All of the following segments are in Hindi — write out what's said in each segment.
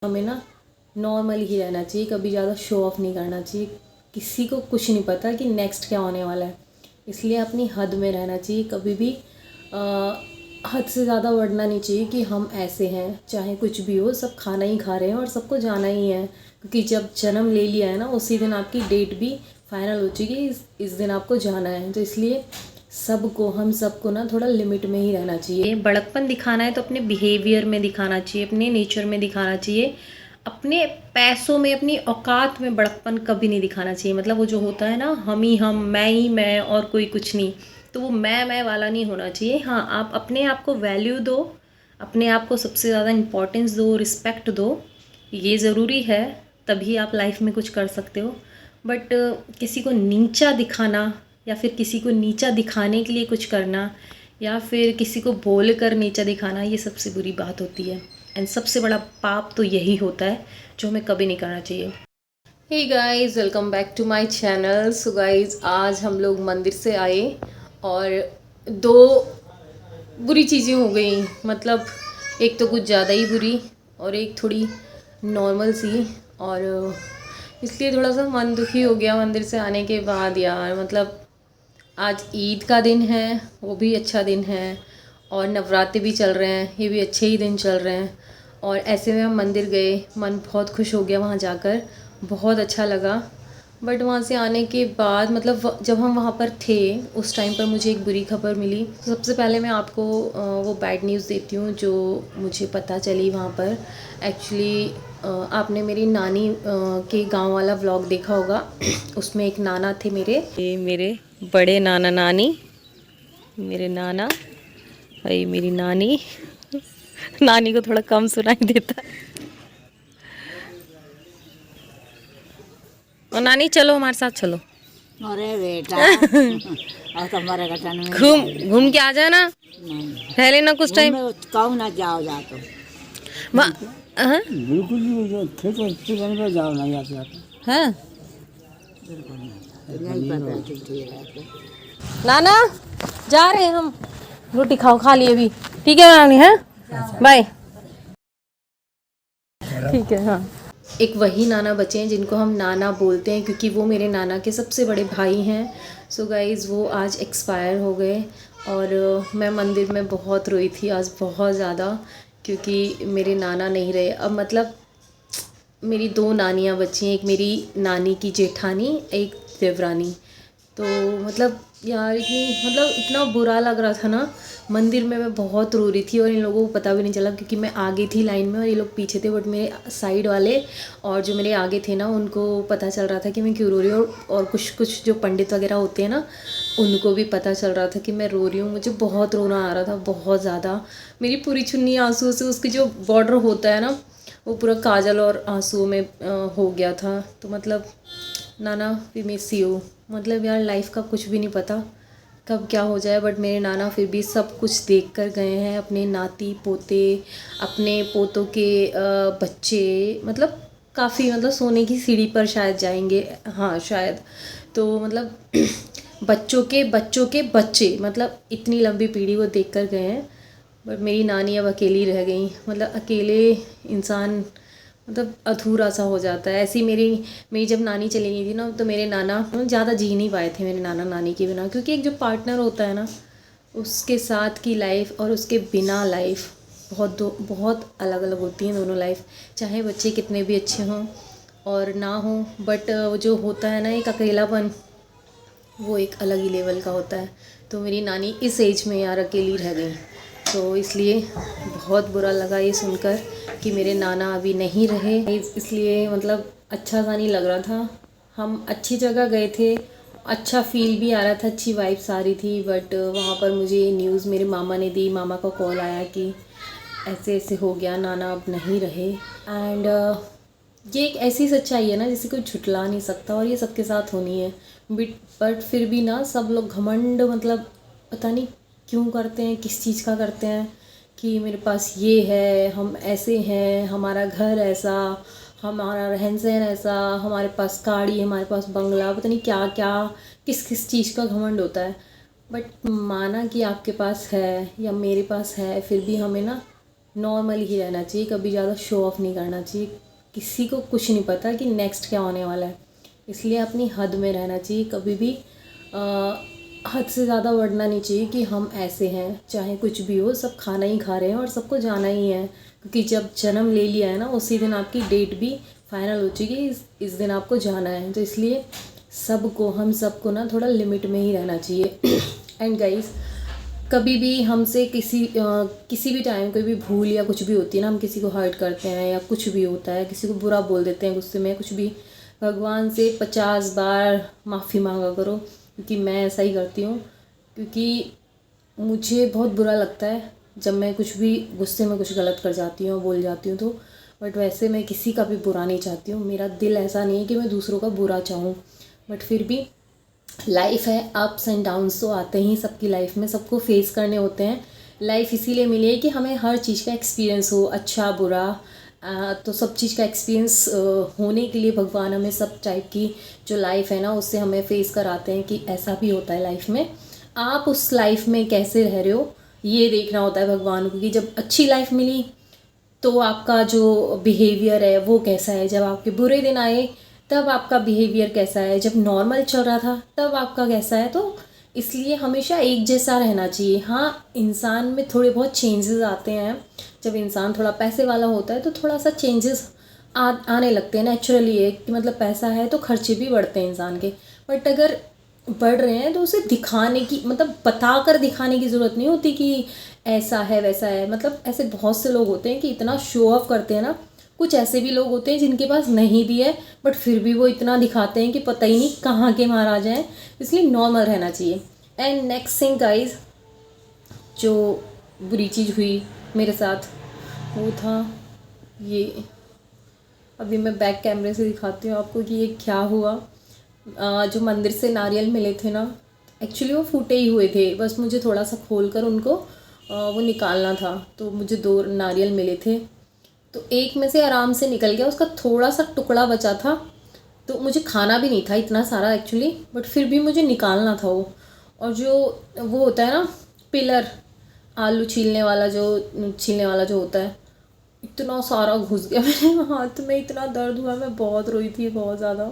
हमें ना नॉर्मल ही रहना चाहिए, कभी ज़्यादा शो ऑफ नहीं करना चाहिए। किसी को कुछ नहीं पता कि नेक्स्ट क्या होने वाला है, इसलिए अपनी हद में रहना चाहिए। कभी भी हद से ज़्यादा बढ़ना नहीं चाहिए कि हम ऐसे हैं, चाहे कुछ भी हो, सब खाना ही खा रहे हैं और सबको जाना ही है। क्योंकि जब जन्म ले लिया है ना, उसी दिन आपकी डेट भी फाइनल हो चुकी है, इस दिन आपको जाना है। तो इसलिए हम सबको ना थोड़ा लिमिट में ही रहना चाहिए। बड़कपन दिखाना है तो अपने बिहेवियर में दिखाना चाहिए, अपने नेचर में दिखाना चाहिए। अपने पैसों में, अपनी औकात में बड़कपन कभी नहीं दिखाना चाहिए। मतलब वो जो होता है ना, हम ही हम, मैं ही मैं और कोई कुछ नहीं, तो वो मैं वाला नहीं होना चाहिए। हाँ, आप अपने आप को वैल्यू दो, अपने आप को सबसे ज़्यादा इम्पोर्टेंस दो, रिस्पेक्ट दो, ये ज़रूरी है, तभी आप लाइफ में कुछ कर सकते हो। बट किसी को नीचा दिखाना या फिर किसी को नीचा दिखाने के लिए कुछ करना या फिर किसी को बोल कर नीचा दिखाना, ये सबसे बुरी बात होती है। एंड सबसे बड़ा पाप तो यही होता है जो हमें कभी नहीं करना चाहिए। Hey guys, welcome back to my channel. So guys, आज हम लोग मंदिर से आए और दो बुरी चीज़ें हो गई। मतलब एक तो कुछ ज़्यादा ही बुरी और एक थोड़ी नॉर्मल सी, और इसलिए थोड़ा सा मन दुखी हो गया मंदिर से आने के बाद यार। मतलब आज ईद का दिन है, वो भी अच्छा दिन है, और नवरात्रि भी चल रहे हैं, ये भी अच्छे ही दिन चल रहे हैं। और ऐसे में हम मंदिर गए, मन बहुत खुश हो गया वहाँ जाकर, बहुत अच्छा लगा। बट वहाँ से आने के बाद, मतलब जब हम वहाँ पर थे उस टाइम पर मुझे एक बुरी खबर मिली। तो सबसे पहले मैं आपको वो बैड न्यूज़ देती हूँ जो मुझे पता चली वहाँ पर। एक्चुअली आपने मेरी नानी के गांव वाला व्लॉग देखा होगा। उसमें एक नाना थे मेरे, ये मेरे बड़े नाना नानी, मेरे नाना, भाई मेरी नानी। नानी को थोड़ा कम सुनाई देता। और नानी चलो हमारे साथ चलो। अरे बेटा और तुम्हारे गठन में घूम घूम के आ जाना, नहीं रह लेना कुछ टाइम। कहूँ ना जाओ जा तो बिल्कुल नहीं खेत पे जाओ ना जाते जाते हाँ नहीं पता ठीक है। नाना जा रहे हैं हम, रोटी खाओ, खा लिए अभी। ठीक है नानी, है बाय। ठीक है, हाँ। एक वही नाना बचे हैं जिनको हम नाना बोलते हैं, क्योंकि वो मेरे नाना के सबसे बड़े भाई हैं। सो गाइज़, वो आज एक्सपायर हो गए और मैं मंदिर में बहुत रोई थी आज, बहुत ज़्यादा, क्योंकि मेरे नाना नहीं रहे। अब मतलब मेरी दो नानियाँ बची हैं, एक मेरी नानी की जेठानी, एक देवरानी। तो मतलब यार इतना बुरा लग रहा था ना, मंदिर में मैं बहुत रो रही थी और इन लोगों को पता भी नहीं चला, क्योंकि मैं आगे थी लाइन में और ये लोग पीछे थे। बट मेरे साइड वाले और जो मेरे आगे थे ना, उनको पता चल रहा था कि मैं क्यों रो रही हूँ। और कुछ कुछ जो पंडित वगैरह होते हैं ना, उनको भी पता चल रहा था कि मैं रो रही हूँ। मुझे बहुत रोना आ रहा था, बहुत ज़्यादा। मेरी पूरी चुन्नी आंसू से, उसकी जो बॉर्डर होता है ना, वो पूरा काजल और आंसुओं में हो गया था। तो मतलब नाना, वी मिस यू। मतलब यार, लाइफ का कुछ भी नहीं पता कब क्या हो जाए। बट मेरे नाना फिर भी सब कुछ देख कर गए हैं, अपने नाती पोते, अपने पोतों के बच्चे। मतलब काफ़ी, मतलब सोने की सीढ़ी पर शायद जाएंगे, हाँ शायद। तो मतलब बच्चों के बच्चे, मतलब इतनी लंबी पीढ़ी वो देख कर गए हैं। बट मेरी नानी अब अकेली रह गई। मतलब अकेले इंसान मतलब अधूरा सा हो जाता है। ऐसी मेरी जब नानी चली गई थी ना, तो मेरे नाना ज़्यादा जी नहीं पाए थे मेरे नाना नानी के बिना, क्योंकि एक जो पार्टनर होता है ना, उसके साथ की लाइफ और उसके बिना लाइफ बहुत अलग अलग होती हैं दोनों लाइफ। चाहे बच्चे कितने भी अच्छे हों और ना हों, बट वो जो होता है ना एक अकेलापन, वो एक अलग ही लेवल का होता है। तो मेरी नानी इस एज में यार अकेली रह गई, तो इसलिए बहुत बुरा लगा ये सुनकर कि मेरे नाना अभी नहीं रहे। इसलिए मतलब अच्छा सा नहीं लग रहा था। हम अच्छी जगह गए थे, अच्छा फील भी आ रहा था, अच्छी वाइब्स आ रही थी। बट वहाँ पर मुझे न्यूज़ मेरे मामा ने दी, मामा का कॉल आया कि ऐसे ऐसे हो गया, नाना अब नहीं रहे। एंड ये एक ऐसी सच्चाई है ना जिसे कोई झुटला नहीं सकता, और ये सबके साथ होनी है। बट फिर भी ना सब लोग घमंड, मतलब पता नहीं क्यों करते हैं, किस चीज़ का करते हैं कि मेरे पास ये है, हम ऐसे हैं, हमारा घर ऐसा, हमारा रहन सहन ऐसा, हमारे पास गाड़ी, हमारे पास बंगला, पता नहीं क्या क्या, किस किस चीज़ का घमंड होता है। बट माना कि आपके पास है या मेरे पास है, फिर भी हमें ना नॉर्मल ही रहना चाहिए, कभी ज़्यादा शो ऑफ नहीं करना चाहिए। किसी को कुछ नहीं पता कि नेक्स्ट क्या होने वाला है, इसलिए अपनी हद में रहना चाहिए। कभी भी हद से ज़्यादा बढ़ना नहीं चाहिए कि हम ऐसे हैं, चाहे कुछ भी हो, सब खाना ही खा रहे हैं और सबको जाना ही है। क्योंकि जब जन्म ले लिया है ना, उसी दिन आपकी डेट भी फाइनल हो चुकी है, इस दिन आपको जाना है। तो इसलिए हम सबको ना थोड़ा लिमिट में ही रहना चाहिए। एंड गाइस, कभी भी हमसे किसी भी टाइम कोई भी भूल या कुछ भी होती है ना, हम किसी को हर्ट करते हैं या कुछ भी होता है, किसी को बुरा बोल देते हैं गुस्से में कुछ भी, भगवान से 50 बार माफ़ी मांगा करो। क्योंकि मैं ऐसा ही करती हूँ, क्योंकि मुझे बहुत बुरा लगता है जब मैं कुछ भी गुस्से में कुछ गलत कर जाती हूँ, बोल जाती हूँ तो। बट वैसे मैं किसी का भी बुरा नहीं चाहती हूँ, मेरा दिल ऐसा नहीं है कि मैं दूसरों का बुरा चाहूँ। बट फिर भी लाइफ है, अप्स एंड डाउन्स तो आते ही सबकी लाइफ में, सबको फेस करने होते हैं। लाइफ इसीलिए मिली है कि हमें हर चीज़ का एक्सपीरियंस हो, अच्छा बुरा। तो सब चीज़ का एक्सपीरियंस होने के लिए भगवान हमें सब टाइप की जो लाइफ है ना, उससे हमें फेस कराते हैं कि ऐसा भी होता है लाइफ में। आप उस लाइफ में कैसे रह रहे हो, ये देखना होता है भगवान को। कि जब अच्छी लाइफ मिली तो आपका जो बिहेवियर है वो कैसा है, जब आपके बुरे दिन आए तब आपका बिहेवियर कैसा है, जब नॉर्मल चल रहा था तब आपका कैसा है। तो इसलिए हमेशा एक जैसा रहना चाहिए। हाँ, इंसान में थोड़े बहुत चेंजेस आते हैं। जब इंसान थोड़ा पैसे वाला होता है तो थोड़ा सा चेंजेस आने लगते हैं, नेचुरली है कि मतलब पैसा है तो खर्चे भी बढ़ते हैं इंसान के। बट अगर बढ़ रहे हैं तो उसे दिखाने की, मतलब बता कर दिखाने की ज़रूरत नहीं होती कि ऐसा है वैसा है। मतलब ऐसे बहुत से लोग होते हैं कि इतना शो ऑफ करते हैं ना। कुछ ऐसे भी लोग होते हैं जिनके पास नहीं भी है बट फिर भी वो इतना दिखाते हैं कि पता ही नहीं कहाँ के महाराजा हैं। इसलिए नॉर्मल रहना चाहिए। एंड नेक्स्ट थिंग गाइज, जो बुरी चीज़ हुई मेरे साथ वो था ये। अभी मैं बैक कैमरे से दिखाती हूँ आपको कि ये क्या हुआ। जो मंदिर से नारियल मिले थे ना, एक्चुअली वो फूटे ही हुए थे, बस मुझे थोड़ा सा खोल कर उनको वो निकालना था। तो मुझे 2 नारियल मिले थे, तो एक में से आराम से निकल गया, उसका थोड़ा सा टुकड़ा बचा था। तो मुझे खाना भी नहीं था इतना सारा एक्चुअली, बट फिर भी मुझे निकालना था वो। और जो वो होता है ना पिलर, आलू छीलने वाला जो होता है, इतना सारा घुस गया मेरे हाथ में, इतना दर्द हुआ, मैं बहुत रोई थी बहुत ज़्यादा।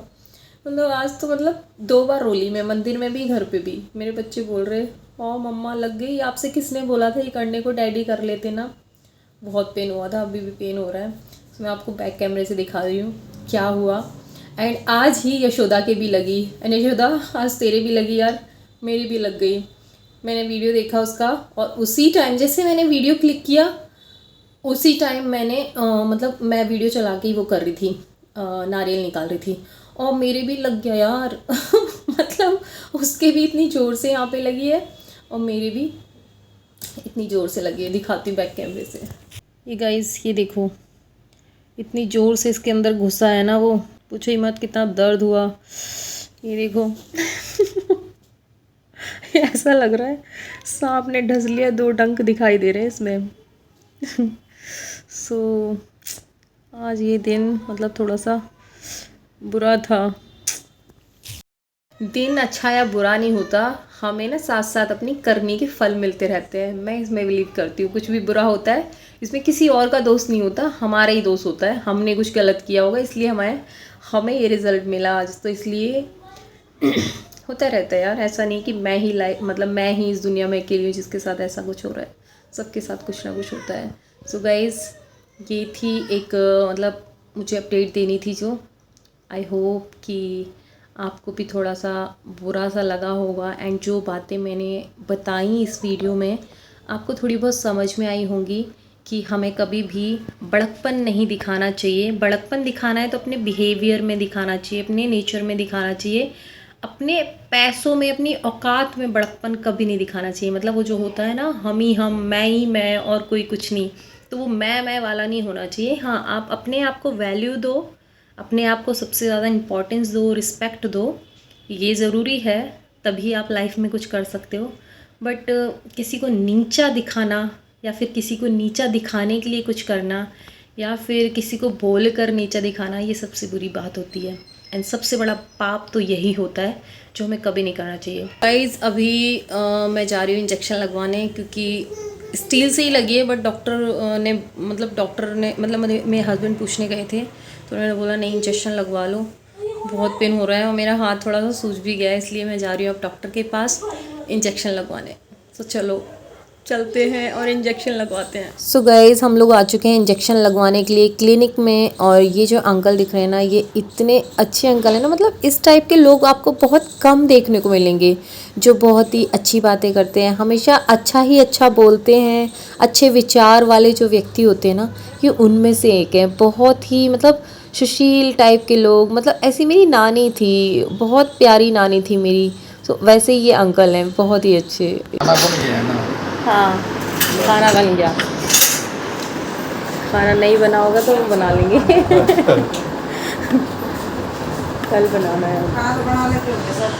मतलब आज तो मतलब 2 बार रोली मैं, मंदिर में भी घर पे भी। मेरे बच्चे बोल रहे, ओ मम्मा लग गई, आपसे किसने बोला था ये करने को, डैडी कर लेते ना। बहुत पेन हुआ था, अभी भी पेन हो रहा है। तो मैं आपको बैक कैमरे से दिखा रही हूँ क्या हुआ। एंड आज ही यशोदा के भी लगी। एंड यशोदा आज तेरे भी लगी यार, मेरी भी लग गई। मैंने वीडियो देखा उसका, और उसी टाइम जैसे मैंने वीडियो क्लिक किया उसी टाइम मैंने मतलब मैं वीडियो चला के ही वो कर रही थी, नारियल निकाल रही थी, और मेरे भी लग गया यार। मतलब उसके भी इतनी ज़ोर से यहाँ पे लगी है और मेरे भी इतनी ज़ोर से लगी है। दिखाती हूँ बैक कैमरे से। ये गाइस ये देखो, इतनी ज़ोर से इसके अंदर घुसा है ना, वो पूछो ही मत कितना दर्द हुआ। ये देखो। ऐसा लग रहा है सांप ने ढस लिया, 2 डंक दिखाई दे रहे हैं इसमें। सो आज ये दिन मतलब थोड़ा सा बुरा था। दिन अच्छा या बुरा नहीं होता, हमें ना साथ साथ अपनी करनी के फल मिलते रहते हैं। मैं इसमें बिलीव करती हूँ। कुछ भी बुरा होता है इसमें किसी और का दोष नहीं होता, हमारा ही दोष होता है। हमने कुछ गलत किया होगा इसलिए हमें ये रिज़ल्ट मिला आज। तो इसलिए होता रहता है यार, ऐसा नहीं कि मैं ही इस दुनिया में अकेली हूँ जिसके साथ ऐसा कुछ हो रहा है। सबके साथ कुछ ना कुछ होता है। सो गाइज़, ये थी एक मतलब मुझे अपडेट देनी थी जो, आई होप कि आपको भी थोड़ा सा बुरा सा लगा होगा। एंड जो बातें मैंने बताई इस वीडियो में आपको थोड़ी बहुत समझ में आई होंगी कि हमें कभी भी बड़कपन नहीं दिखाना चाहिए। बड़कपन दिखाना है तो अपने बिहेवियर में दिखाना चाहिए, अपने नेचर में दिखाना चाहिए। अपने पैसों में, अपनी औकात में बड़कपन कभी नहीं दिखाना चाहिए। मतलब वो जो होता है ना, हम ही हम, मैं ही मैं और कोई कुछ नहीं, तो वो मैं वाला नहीं होना चाहिए। हाँ, आप अपने आप को वैल्यू दो, अपने आप को सबसे ज़्यादा इम्पोर्टेंस दो, रिस्पेक्ट दो, ये ज़रूरी है, तभी आप लाइफ में कुछ कर सकते हो। बट किसी को नीचा दिखाना या फिर किसी को नीचा दिखाने के लिए कुछ करना या फिर किसी को बोल कर नीचा दिखाना, ये सबसे बुरी बात होती है। एंड सबसे बड़ा पाप तो यही होता है जो हमें कभी नहीं करना चाहिए। गाइज़, अभी मैं जा रही हूँ इंजेक्शन लगवाने, क्योंकि स्टील से ही लगी है, बट डॉक्टर ने मेरे हस्बैंड पूछने गए थे तो उन्होंने बोला नहीं इंजेक्शन लगवा लो, बहुत पेन हो रहा है और मेरा हाथ थोड़ा सा सूज भी गया है, इसलिए मैं जा रही हूँ अब डॉक्टर के पास इंजेक्शन लगवाने। तो चलो चलते हैं और इंजेक्शन लगवाते हैं। सो गाइज़ हम लोग आ चुके हैं इंजेक्शन लगवाने के लिए क्लिनिक में, और ये जो अंकल दिख रहे हैं ना, ये इतने अच्छे अंकल हैं ना, मतलब इस टाइप के लोग आपको बहुत कम देखने को मिलेंगे जो बहुत ही अच्छी बातें करते हैं, हमेशा अच्छा ही अच्छा बोलते हैं, अच्छे विचार वाले जो व्यक्ति होते हैं ना, ये उनमें से एक है। बहुत ही मतलब सुशील टाइप के लोग, मतलब ऐसी मेरी नानी थी, बहुत प्यारी नानी थी मेरी। तो वैसे ही ये अंकल हैं, बहुत ही अच्छे। खाना बन गया है ना? हाँ खाना बन गया, खाना नहीं बना होगा तो बना लेंगे कल बनाना है। खाना तो बना लेते होंगे सब।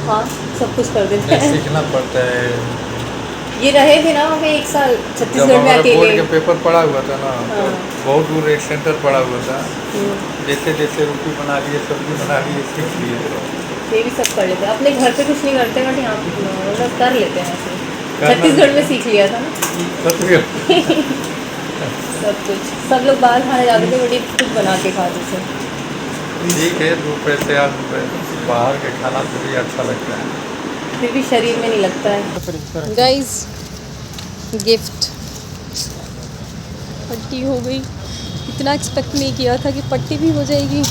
हाँ सब कुछ कर देते हैं। सीखना पड़ता है। ये रहे थे ना वहाँ पे 1 साल जब छत्तीसगढ़ में हमारा बोर्ड अकेले। का पेपर पड़ा हुआ था ना, तो हाँ। बहुत दूर एक सेंटर पड़ा हुआ था। हम्म, जैसे जैसे रोटी बना लिए, सब्जी बना लिए, सीख लिए। ये भी सब कर लेते हैं, अपने घर पे कुछ नहीं करते बट यहाँ पे मतलब कर लेते हैं ऐसे। करना छत्तीसगढ़ में सीख लिया था ना सत्य। सब कुछ। सब लोग बाहर खाने जाते थे बट ये खुद बना के खाते थे। ठीक है, 2 पैसे आज बाहर के खाना तो भी अच्छा लगता है। फिर भी शरीर में नहीं लगता है। गाइस गिफ्ट पट्टी हो गई, इतना एक्सपेक्ट नहीं किया था कि पट्टी भी हो जाएगी।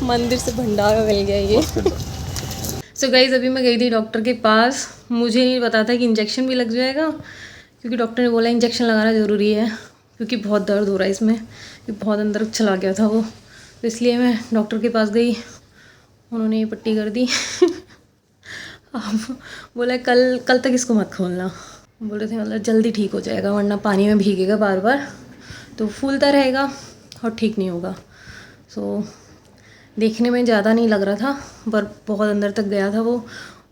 मंदिर से भंडारा मिल गया ये। सो गाइज अभी मैं गई थी डॉक्टर के पास, मुझे नहीं पता था कि इंजेक्शन भी लग जाएगा, क्योंकि डॉक्टर ने बोला इंजेक्शन लगाना ज़रूरी है क्योंकि बहुत दर्द हो रहा है इसमें, कि बहुत अंदर चला गया था वो। तो इसलिए मैं डॉक्टर के पास गई, उन्होंने ये पट्टी कर दी अब बोला कल तक इसको मत खोलना, बोल रहे थे मतलब जल्दी ठीक हो जाएगा, वरना पानी में भीगेगा बार बार तो फूलता रहेगा और ठीक नहीं होगा। सो देखने में ज़्यादा नहीं लग रहा था पर बहुत अंदर तक गया था वो,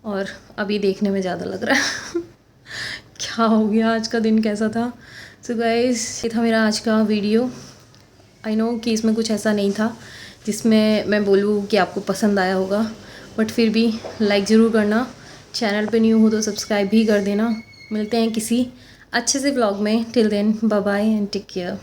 और अभी देखने में ज़्यादा लग रहा है क्या हो गया, आज का दिन कैसा था। सो गाइस ये था मेरा आज का वीडियो। आई नो कि इसमें कुछ ऐसा नहीं था जिसमें मैं बोलूँ कि आपको पसंद आया होगा, बट फिर भी लाइक ज़रूर करना, चैनल पे न्यू हो तो सब्सक्राइब भी कर देना। मिलते हैं किसी अच्छे से व्लॉग में, till then bye bye and take care.